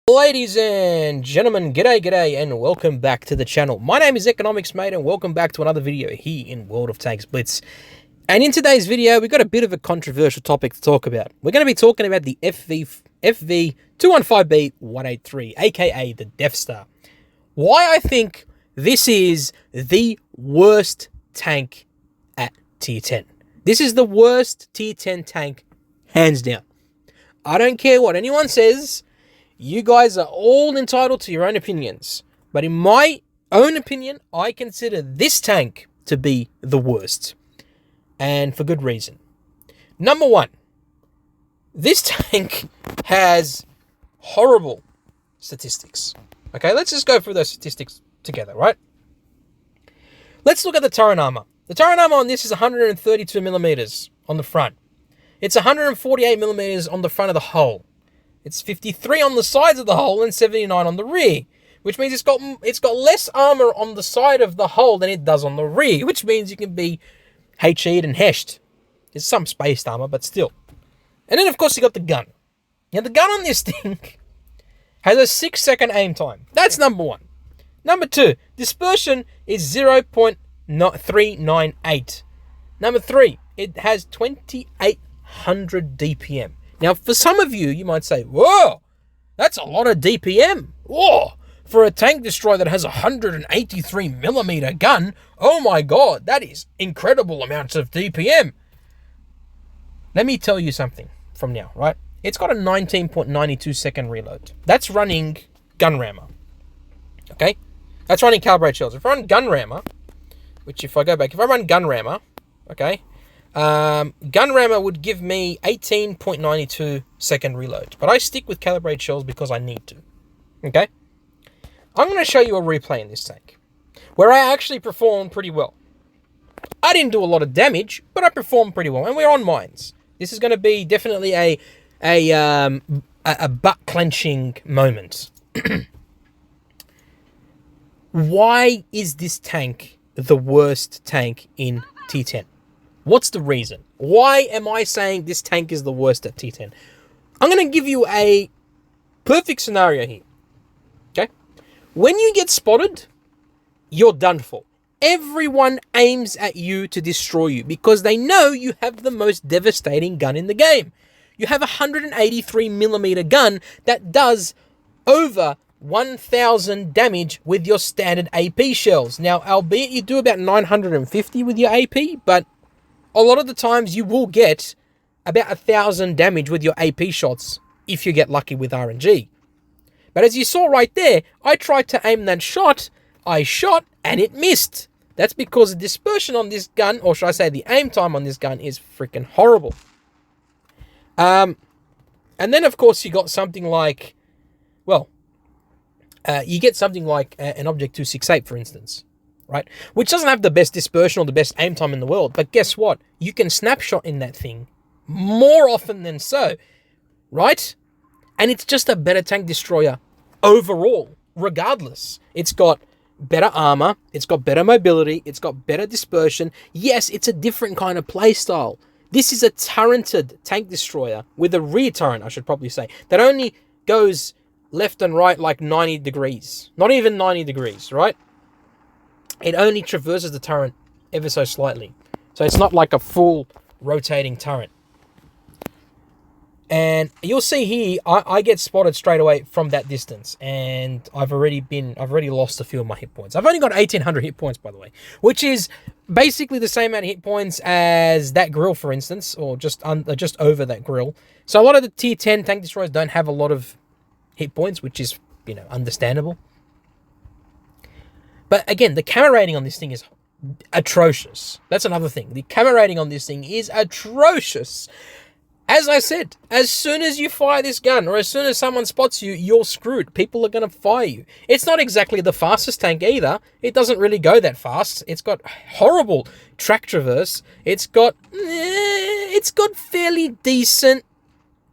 Ladies and gentlemen, g'day, and welcome back to the channel. My name is Economics Mate, and welcome back to another video here in World of Tanks Blitz. And in today's video, we've got a bit of a controversial topic to talk about. We're going to be talking about the FV215B 183, aka the Deathstar. Why I think this is the worst tank at tier 10. This is the worst tier 10 tank, hands down. I don't care what anyone says. You guys are all entitled to your own opinions. But in my own opinion, I consider this tank to be the worst. And for good reason. Number one, this tank has horrible statistics. Okay, let's just go through those statistics together, right? Let's look at the turret armor. The turret armor on this is 132 millimeters on the front. It's 148 millimeters on the front of the hull. It's 53 on the sides of the hull and 79 on the rear, which means it's got less armor on the side of the hull than it does on the rear, which means you can be HE'd and heshed. There's some spaced armor, but still. And then, of course, you got the gun. Now, the gun on this thing has a 6-second aim time. That's number one. Number two, dispersion is 0.398. Number three, it has 2800 DPM. Now, for some of you, you might say, whoa, that's a lot of DPM. Whoa, for a tank destroyer that has a 183 millimeter gun, oh my God, that is incredible amounts of DPM. Let me tell you something from now, right? It's got a 19.92 second reload. That's running gun rammer, okay? That's running calibrate shells. If I run gun rammer, which if I run gun rammer, okay, gun rammer would give me 18.92 second reload, but I stick with calibrate shells because I need to. Okay, I'm going to show you a replay in this tank where I actually performed pretty well. I didn't do a lot of damage, but I performed pretty well, and we're on mines. This is going to be definitely a butt clenching moment. Why is this tank the worst tank in T10? What's the reason? Why am I saying this tank is the worst at T10? I'm going to give you a perfect scenario here. Okay? When you get spotted, you're done for. Everyone aims at you to destroy you because they know you have the most devastating gun in the game. You have a 183 millimeter gun that does over 1,000 damage with your standard AP shells. Now, albeit you do about 950 with your AP, but a lot of the times you will get about 1,000 damage with your AP shots if you get lucky with RNG. But as you saw right there, I tried to aim that shot, I shot, and it missed. That's because the dispersion on this gun, or should I say the aim time on this gun, is freaking horrible. And then, of course, you got something like, well, you get something like an Object 268, for instance. Right? Which doesn't have the best dispersion or the best aim time in the world. But guess what? You can snapshot in that thing more often than so. Right? And it's just a better tank destroyer overall, regardless. It's got better armor. It's got better mobility. It's got better dispersion. Yes, it's a different kind of playstyle. This is a turreted tank destroyer with a rear turret, I should probably say, that only goes left and right like 90 degrees. Not even 90 degrees, right? It only traverses the turret ever so slightly. So it's not like a full rotating turret. And you'll see here, I get spotted straight away from that distance. And I've already lost a few of my hit points. I've only got 1,800 hit points, by the way. Which is basically the same amount of hit points as that grill, for instance. Or just over that grill. So a lot of the tier 10 tank destroyers don't have a lot of hit points, which is, understandable. But again, the camera rating on this thing is atrocious. That's another thing. The camera rating on this thing is atrocious. As I said, as soon as you fire this gun, or as soon as someone spots you, you're screwed. People are going to fire you. It's not exactly the fastest tank either. It doesn't really go that fast. It's got horrible track traverse. It's got fairly decent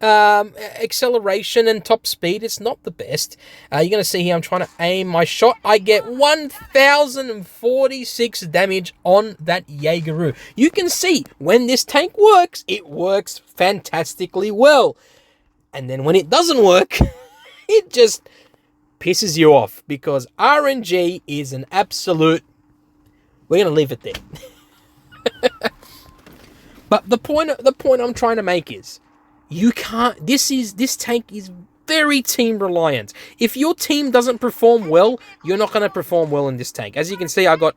acceleration and top speed. It's not the best. You're going to see here I'm trying to aim my shot. I get 1,046 damage on that Jaegeru. You can see when this tank works, it works fantastically well. And then when it doesn't work, It just pisses you off because RNG is an absolute... We're going to leave it there. But the point I'm trying to make is, you can't... This tank is very team reliant. If your team doesn't perform well, you're not going to perform well in this tank. As you can see, I got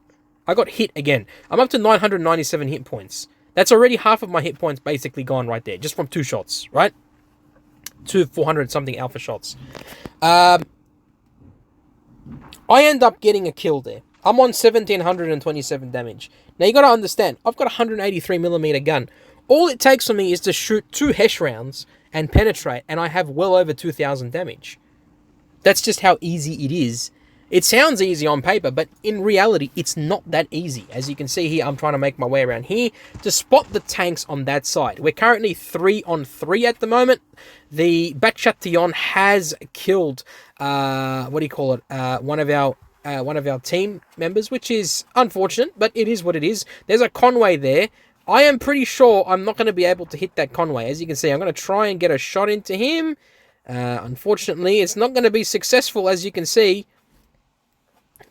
hit again. I'm up to 997 hit points. That's already half of my hit points basically gone right there, just from 2 shots, right? 2 400-something alpha shots. I end up getting a kill there. I'm on 1727 damage. Now, you got to understand, I've got a 183mm gun. All it takes for me is to shoot 2 HESH rounds and penetrate, and I have well over 2,000 damage. That's just how easy it is. It sounds easy on paper, but in reality, it's not that easy. As you can see here, I'm trying to make my way around here to spot the tanks on that side. We're currently 3-on-3 at the moment. The Batchation has killed, one of our team members, which is unfortunate, but it is what it is. There's a Conway there. I am pretty sure I'm not going to be able to hit that Conway. As you can see, I'm going to try and get a shot into him. Unfortunately, it's not going to be successful, as you can see.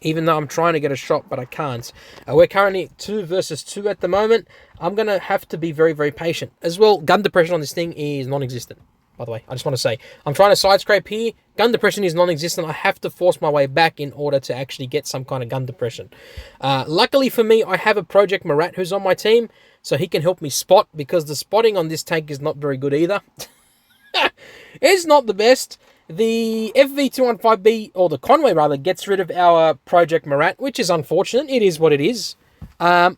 Even though I'm trying to get a shot, but I can't. We're currently 2 versus 2 at the moment. I'm going to have to be very, very patient. As well, gun depression on this thing is non-existent, by the way. I just want to say, I'm trying to side scrape here. Gun depression is non-existent. I have to force my way back in order to actually get some kind of gun depression. Luckily for me, I have a Project Marat who's on my team, so he can help me spot, because the spotting on this tank is not very good either. It's not the best. The FV215B, or the Conway rather, gets rid of our Project Marat, which is unfortunate. It is what it is. But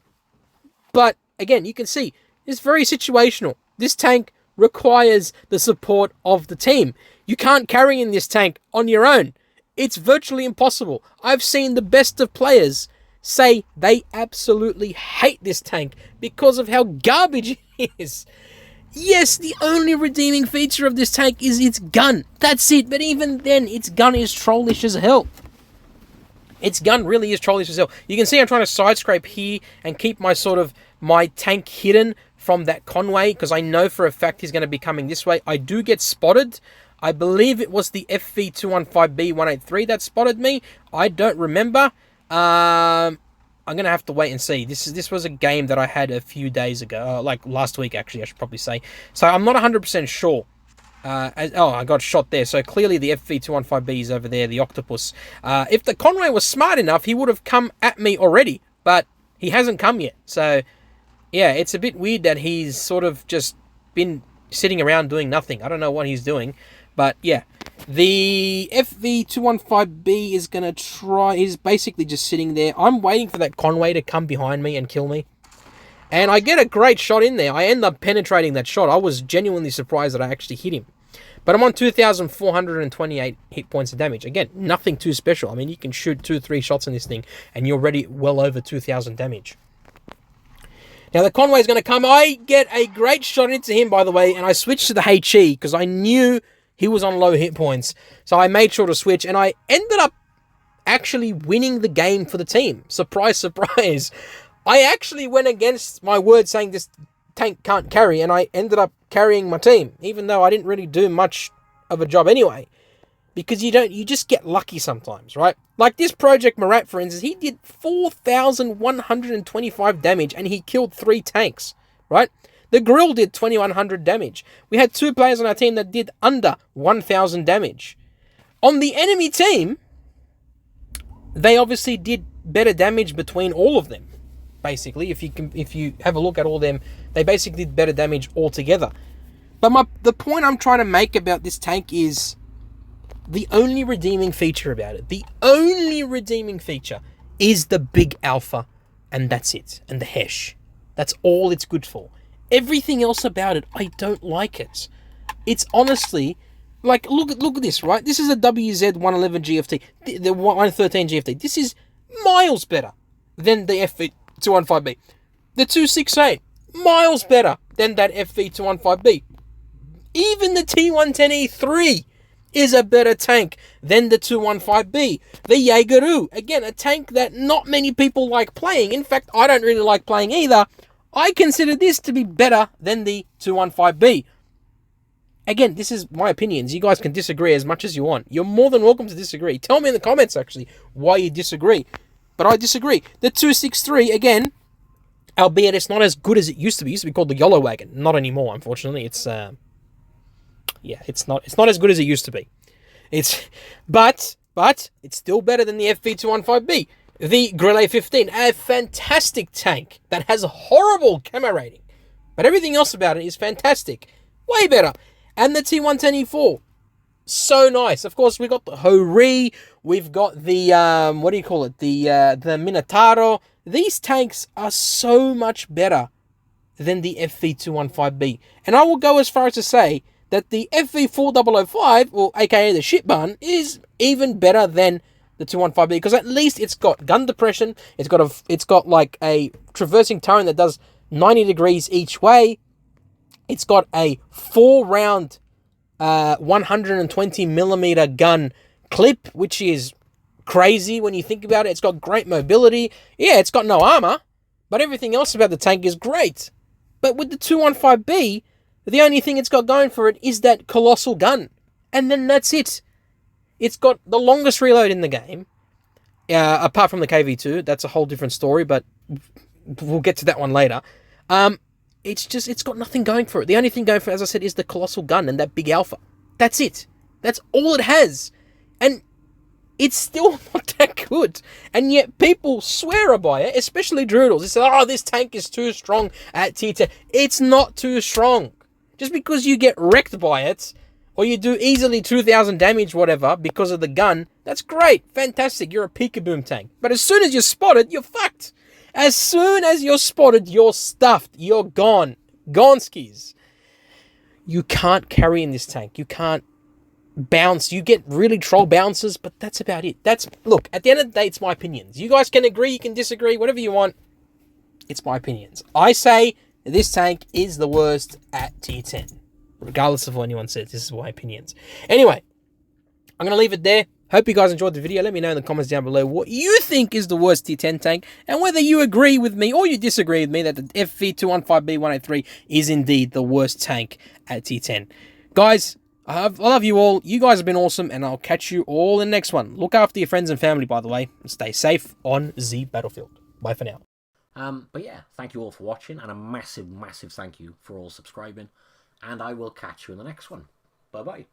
again, you can see, it's very situational. This tank requires the support of the team. You can't carry in this tank on your own. It's virtually impossible. I've seen the best of players say they absolutely hate this tank because of how garbage it is. Yes, the only redeeming feature of this tank is its gun. That's it. But even then, its gun is trollish as hell. Its gun really is trollish as hell. You can see I'm trying to side scrape here and keep my my tank hidden from that Conway, because I know for a fact he's going to be coming this way. I do get spotted. I believe it was the FV215B 183 that spotted me. I don't remember. I'm going to have to wait and see. This was a game that I had a few days ago, like last week, actually, I should probably say. So I'm not 100% sure. I got shot there. So clearly the FV215B is over there, the octopus. If the Conway was smart enough, he would have come at me already, but he hasn't come yet. So, yeah, it's a bit weird that he's sort of just been sitting around doing nothing. I don't know what he's doing, but yeah. The FV215B is going to try... He's basically just sitting there. I'm waiting for that Conway to come behind me and kill me. And I get a great shot in there. I end up penetrating that shot. I was genuinely surprised that I actually hit him. But I'm on 2,428 hit points of damage. Again, nothing too special. I mean, you can shoot 2-3 shots in this thing, and you're already well over 2,000 damage. Now, the Conway's going to come. I get a great shot into him, by the way, and I switched to the HE because I knew he was on low hit points. So I made sure to switch, and I ended up actually winning the game for the team. Surprise, surprise. I actually went against my word saying this tank can't carry, and I ended up carrying my team, even though I didn't really do much of a job anyway. Because you just get lucky sometimes, right? Like this Project Marat, for instance, he did 4,125 damage, and he killed 3 tanks, right? The Grill did 2,100 damage. We had 2 players on our team that did under 1,000 damage. On the enemy team, they obviously did better damage between all of them. Basically, if you have a look at all them, they basically did better damage altogether. But the point I'm trying to make about this tank is the only redeeming feature about it. The only redeeming feature is the big alpha, and that's it. And the HESH. That's all it's good for. Everything else about it, I don't like it. It's honestly, like, look at this, right? This is a WZ111 GFT, the 113 GFT. This is miles better than the FV215B. The 268, miles better than that FV215B. Even the T110E3 is a better tank than the 215B. The Jaegeru, again, a tank that not many people like playing. In fact, I don't really like playing either. I consider this to be better than the 215B. Again, this is my opinions. You guys can disagree as much as you want. You're more than welcome to disagree. Tell me in the comments, actually, why you disagree. But I disagree. The 263, again, albeit it's not as good as it used to be. It used to be called the YOLO Wagon. Not anymore, unfortunately. It's, it's not as good as it used to be. But it's still better than the FV215B. The Grille 15, a fantastic tank that has a horrible camo rating. But everything else about it is fantastic. Way better. And the T110E4. So nice. Of course, we've got the Hori. We've got the, what do you call it? The Minotauro. These tanks are so much better than the FV215B. And I will go as far as to say that the FV4005, or aka the shit bun, is even better than the 215B, because at least it's got gun depression. It's got like a traversing turret that does 90 degrees each way. It's got a 4-round 120mm gun clip, which is crazy when you think about it. It's got great mobility. Yeah, it's got no armor, but everything else about the tank is great. But with the 215B, the only thing it's got going for it is that colossal gun. And then that's it. It's got the longest reload in the game, apart from the KV2. That's a whole different story, but we'll get to that one later. It's got nothing going for it. The only thing going for it, as I said, is the colossal gun and that big alpha. That's it. That's all it has. And it's still not that good. And yet people swear by it, especially Droodles. They say, oh, this tank is too strong at T10. It's not too strong. Just because you get wrecked by it, or you do easily 2,000 damage, whatever, because of the gun, that's great. Fantastic. You're a peekaboom tank. But as soon as you're spotted, you're fucked. As soon as you're spotted, you're stuffed. You're gone. Gonskis. You can't carry in this tank. You can't bounce. You get really troll bounces, but that's about it. Look, at the end of the day, it's my opinions. You guys can agree, you can disagree, whatever you want. It's my opinions. I say this tank is the worst at T10. Regardless of what anyone says, this is my opinions. Anyway, I'm going to leave it there. Hope you guys enjoyed the video. Let me know in the comments down below what you think is the worst T10 tank, and whether you agree with me or you disagree with me that the FV215B183 is indeed the worst tank at T10. Guys, I love you all. You guys have been awesome, and I'll catch you all in the next one. Look after your friends and family, by the way, and stay safe on the battlefield. Bye for now. But yeah, thank you all for watching, and a massive, massive thank you for all subscribing. And I will catch you in the next one. Bye-bye.